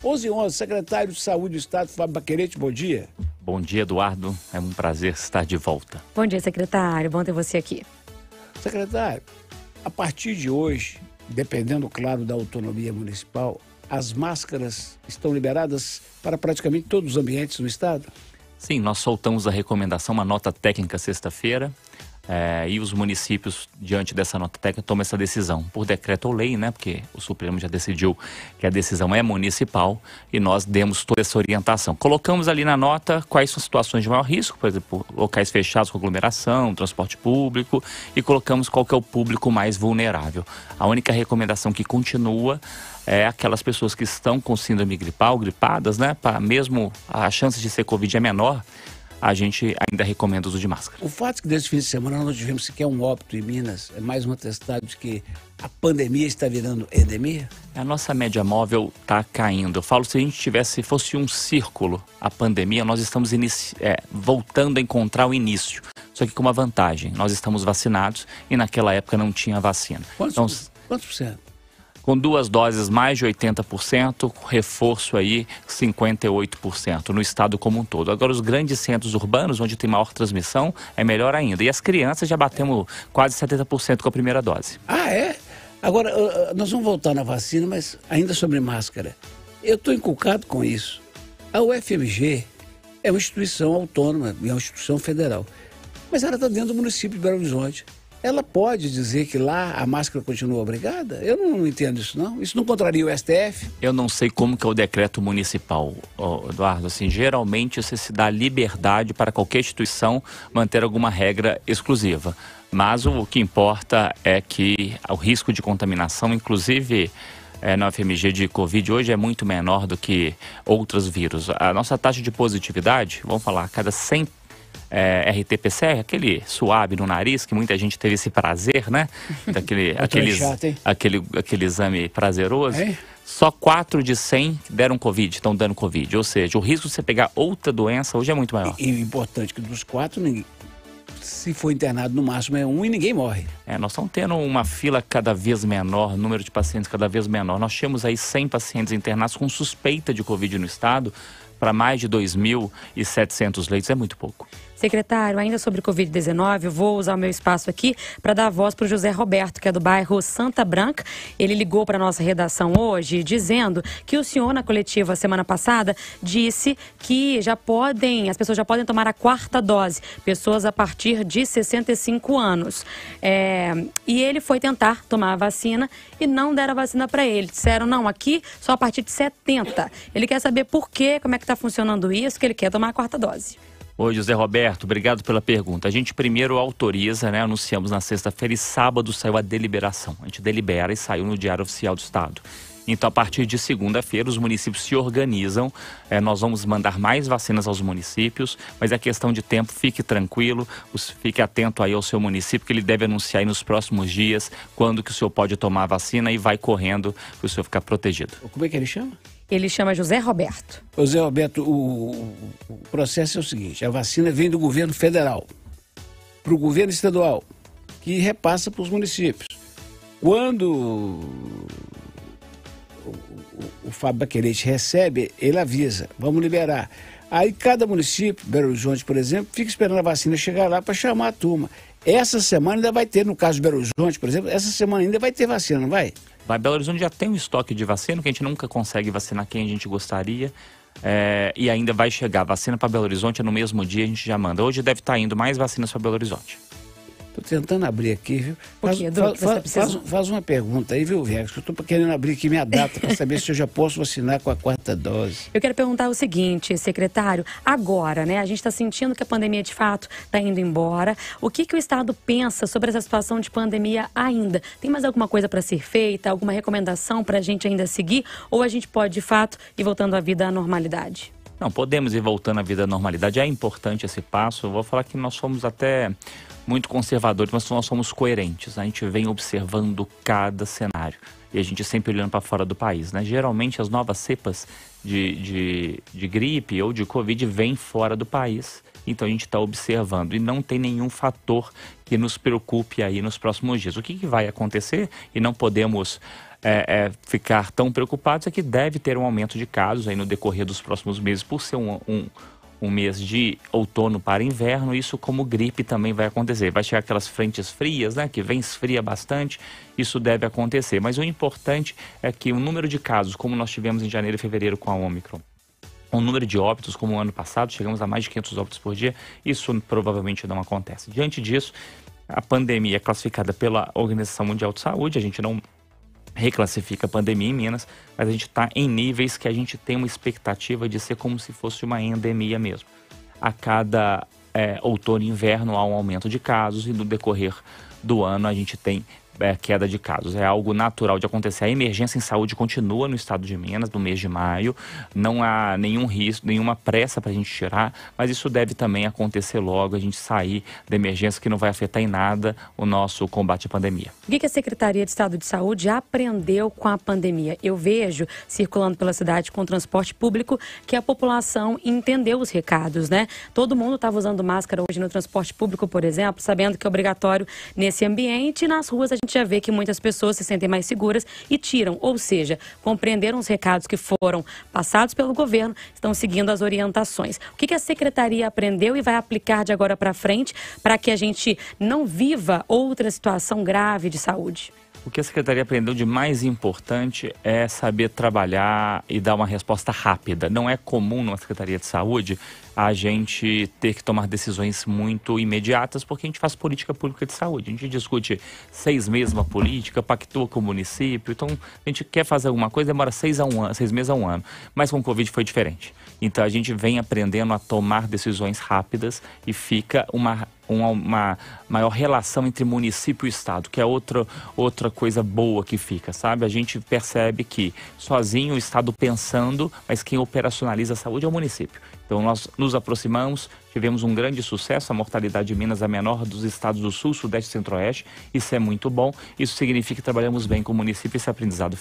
11h11, secretário de Saúde do Estado, Fábio Baquerete, bom dia. Bom dia, Eduardo. É um prazer estar de volta. Bom dia, secretário. Bom ter você aqui. Secretário, a partir de hoje, dependendo, claro, da autonomia municipal, as máscaras estão liberadas para praticamente todos os ambientes no Estado? Sim, nós soltamos a recomendação, uma nota técnica sexta-feira, e os municípios, diante dessa nota técnica, tomam essa decisão por decreto ou lei, né? Porque o Supremo já decidiu que a decisão é municipal e nós demos toda essa orientação. Colocamos ali na nota quais são as situações de maior risco, por exemplo, locais fechados com aglomeração, transporte público, e colocamos qual que é o público mais vulnerável. A única recomendação que continua é aquelas pessoas que estão com síndrome gripal, gripadas, né? Mesmo a chance de ser Covid é menor, a gente ainda recomenda o uso de máscara. O fato é que desde o fim de semana nós tivemos sequer um óbito em Minas, é mais um atestado de que a pandemia está virando endemia? A nossa média móvel está caindo. Eu falo, se a gente fosse um círculo, a pandemia, nós estamos voltando a encontrar o início. Só que com uma vantagem, nós estamos vacinados e naquela época não tinha vacina. Quantos por cento? Com 2 doses, mais de 80%, reforço aí 58% no estado como um todo. Agora, os grandes centros urbanos, onde tem maior transmissão, é melhor ainda. E as crianças já batemos quase 70% com a primeira dose. Ah, é? Agora, nós vamos voltar na vacina, mas ainda sobre máscara. Eu estou inculcado com isso. A UFMG é uma instituição autônoma, é uma instituição federal. Mas ela está dentro do município de Belo Horizonte. Ela pode dizer que lá a máscara continua obrigada? Eu não entendo isso, não. Isso não contraria o STF? Eu não sei como que é o decreto municipal, Eduardo. Assim, geralmente você se dá liberdade para qualquer instituição manter alguma regra exclusiva. Mas o que importa é que o risco de contaminação, inclusive na UFMG de Covid, hoje é muito menor do que outros vírus. A nossa taxa de positividade, vamos falar, a cada 100 RT-PCR, aquele suave no nariz, que muita gente teve esse prazer, né? Aquele exame prazeroso. É? Só 4 de 100 deram Covid, estão dando Covid. Ou seja, o risco de você pegar outra doença hoje é muito maior. E o importante é que dos 4, se for internado no máximo é 1 e ninguém morre. Nós estamos tendo uma fila cada vez menor, número de pacientes cada vez menor. Nós tínhamos aí 100 pacientes internados com suspeita de Covid no estado, para mais de 2.700 leitos, é muito pouco. Secretário, ainda sobre Covid-19, eu vou usar o meu espaço aqui para dar voz para o José Roberto, que é do bairro Santa Branca. Ele ligou para a nossa redação hoje dizendo que o senhor, na coletiva semana passada, disse que as pessoas já podem tomar a 4ª dose, pessoas a partir de 65 anos. E ele foi tentar tomar a vacina e não deram a vacina para ele. Disseram, não, aqui só a partir de 70. Ele quer saber por quê, como é que está funcionando isso, que ele quer tomar a 4ª dose. Oi, José Roberto, obrigado pela pergunta. A gente primeiro autoriza, né? Anunciamos na sexta-feira e sábado saiu a deliberação. A gente delibera e saiu no Diário Oficial do Estado. Então, a partir de segunda-feira, os municípios se organizam. Nós vamos mandar mais vacinas aos municípios, mas é questão de tempo, fique tranquilo, fique atento aí ao seu município, que ele deve anunciar aí nos próximos dias quando que o senhor pode tomar a vacina e vai correndo para o senhor ficar protegido. Como é que ele chama? Ele chama José Roberto. José Roberto, o processo é o seguinte, a vacina vem do governo federal para o governo estadual, que repassa para os municípios. Quando o Fábio Baquerete recebe, ele avisa, vamos liberar. Aí cada município, Belo Horizonte, por exemplo, fica esperando a vacina chegar lá para chamar a turma. Essa semana ainda vai ter, no caso de Belo Horizonte, por exemplo, essa semana ainda vai ter vacina, não vai? Belo Horizonte já tem um estoque de vacina, que a gente nunca consegue vacinar quem a gente gostaria. E ainda vai chegar vacina para Belo Horizonte, no mesmo dia a gente já manda. Hoje deve estar indo mais vacinas para Belo Horizonte. Estou tentando abrir aqui, viu? Faz uma pergunta aí, viu, Viegas? Eu estou querendo abrir aqui minha data para saber se eu já posso vacinar com a 4ª dose. Eu quero perguntar o seguinte, secretário. Agora, né, a gente está sentindo que a pandemia, de fato, está indo embora. O que o Estado pensa sobre essa situação de pandemia ainda? Tem mais alguma coisa para ser feita? Alguma recomendação para a gente ainda seguir? Ou a gente pode, de fato, ir voltando a vida à normalidade? Não, podemos ir voltando à vida à normalidade. É importante esse passo. Eu vou falar que nós somos até muito conservadores, mas nós somos coerentes. A gente vem observando cada cenário e a gente sempre olhando para fora do país, né? Geralmente as novas cepas de gripe ou de Covid vêm fora do país. Então a gente está observando e não tem nenhum fator que nos preocupe aí nos próximos dias. O que vai acontecer? E não podemos ficar tão preocupados é que deve ter um aumento de casos aí no decorrer dos próximos meses, por ser um mês de outono para inverno. Isso, como gripe, também vai acontecer. Vai chegar aquelas frentes frias, né, que vem, esfria bastante, isso deve acontecer. Mas o importante é que o número de casos, como nós tivemos em janeiro e fevereiro com a Ômicron, o número de óbitos, como o ano passado, chegamos a mais de 500 óbitos por dia, isso provavelmente não acontece. Diante disso, a pandemia é classificada pela Organização Mundial de Saúde, a gente não reclassifica a pandemia em Minas, mas a gente está em níveis que a gente tem uma expectativa de ser como se fosse uma endemia mesmo. A cada outono e inverno há um aumento de casos e no decorrer do ano a gente tem queda de casos. É algo natural de acontecer. A emergência em saúde continua no estado de Minas no mês de maio. Não há nenhum risco, nenhuma pressa para a gente tirar, mas isso deve também acontecer logo, a gente sair da emergência, que não vai afetar em nada o nosso combate à pandemia. O que a Secretaria de Estado de Saúde aprendeu com a pandemia? Eu vejo, circulando pela cidade com transporte público, que a população entendeu os recados, né? Todo mundo estava usando máscara hoje no transporte público, por exemplo, sabendo que é obrigatório nesse ambiente, e nas ruas a gente já vê que muitas pessoas se sentem mais seguras e tiram, ou seja, compreenderam os recados que foram passados pelo governo, estão seguindo as orientações. O que a Secretaria aprendeu e vai aplicar de agora para frente para que a gente não viva outra situação grave de saúde? O que a Secretaria aprendeu de mais importante é saber trabalhar e dar uma resposta rápida. Não é comum na Secretaria de Saúde a gente ter que tomar decisões muito imediatas, porque a gente faz política pública de saúde. A gente discute 6 meses uma política, pactua com o município. Então, a gente quer fazer alguma coisa, demora 6 meses a um ano. Mas com o Covid foi diferente. Então, a gente vem aprendendo a tomar decisões rápidas e fica uma maior relação entre município e estado, que é outra coisa boa que fica, sabe? A gente percebe que sozinho o estado pensando, mas quem operacionaliza a saúde é o município. Então nós nos aproximamos, tivemos um grande sucesso, a mortalidade de Minas é a menor dos estados do Sul, Sudeste e Centro-Oeste, isso é muito bom, isso significa que trabalhamos bem com o município e esse aprendizado